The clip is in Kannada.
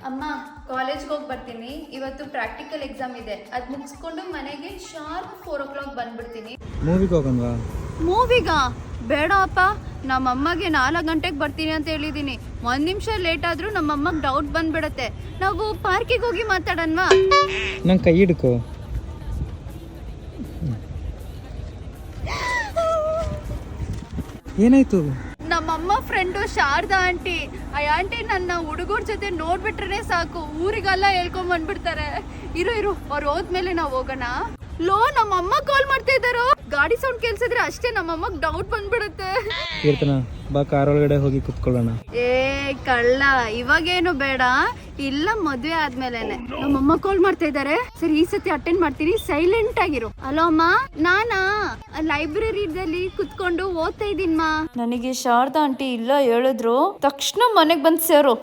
ಅಮ್ಮ ಕಾಲೇಜ್ಗೆ ಹೋಗಿ ಬರ್ತೀನಿ. ಇವತ್ತು ಪ್ರಾಕ್ಟಿಕಲ್ ಎಕ್ಸಾಮ್ ಇದೆ, ಅದು ಮುಗಿಸ್ಕೊಂಡು ಮನೆಗೆ ಶಾರ್ಪ್ 4 o'clock ಬಂದ್ಬಿಡ್ತೀನಿ. ಮೂವಿಗೆ ಹೋಗನ್ವಾ? ಮೂವಿಗ ಬೇಡ ಅಪ್ಪ, ನಮ್ಮಮ್ಮಗೆ 4 ಗಂಟೆಗೆ ಬರ್ತೀನಿ ಅಂತ ಹೇಳಿದ್ದೀನಿ. 1 ನಿಮಿಷ ಲೇಟ್ ಆದ್ರೂ ನಮ್ಮಮ್ಮಗೆ ಡೌಟ್ ಬಂದ್ಬಿಡತ್ತೆ. ನಾವು ಪಾರ್ಕಿಗೆ ಹೋಗಿ ಮಾತಾಡನ್ವಾ? ನಂಗೆ ಕೈ ಹಿಡ್ಕೋ. ಏನಾಯ್ತು? ನಮ್ಮಮ್ಮ ಫ್ರೆಂಡು ಶಾರದಾ ಆಂಟಿ. ಆ ಆಂಟಿ ನನ್ನ ಹುಡುಗರ ಜೊತೆ ನೋಡ್ಬಿಟ್ರೆ ಸಾಕು ಊರಿಗೆಲ್ಲ ಹೇಳ್ಕೊಂಡ್ ಬಂದ್ಬಿಡ್ತಾರೆ. ಇರು ಅವ್ರು ಹೋದ್ಮೇಲೆ ನಾವು ಹೋಗೋಣ. ಲೋ, ನಮ್ಮಮ್ಮ ಕಾಲ್ ಮಾಡ್ತಾ ಇದ್ದಾರೋ. ಗಾಡಿ ಸೌಂಡ್ ಕೇಳಿಸಿದ್ರೆ ಅಷ್ಟೇ ನಮ್ಮಮ್ಮಗ್ ಡೌಟ್ ಬಂದ್ಬಿಡುತ್ತೆ. ಕೀರ್ತನ ಬಾ, ಕಾರ್ ಒಳಗಡೆ ಹೋಗಿ ಕುತ್ಕೊಳ್ಳೋಣ. ಏ ಕಳ್ಳ, ಇವಾಗೇನು ಬೇಡ, ಇಲ್ಲ ಮದ್ವೆ ಆದ್ಮೇಲೆನೆ. ನಮ್ಮಮ್ಮ ಕಾಲ್ ಮಾಡ್ತಾ ಇದ್ದಾರೆ. ಸರಿ, ಈ ಸತಿ ಅಟೆಂಡ್ ಮಾಡ್ತೀನಿ, ಸೈಲೆಂಟ್ ಆಗಿರು. ಹಲೋ ಅಮ್ಮ, ನಾನಾ ಲೈಬ್ರರಿದಲ್ಲಿ ಕುತ್ಕೊಂಡು ಓದ್ತಾ ಇದ್ದೀನಮ್ಮ. ನನಗೆ ಶಾರದಾ ಆಂಟಿ ಇಲ್ಲ ಹೇಳಿದ್ರು, ತಕ್ಷಣ ಮನೆಗ್ ಬಂದ್ ಸೇರು.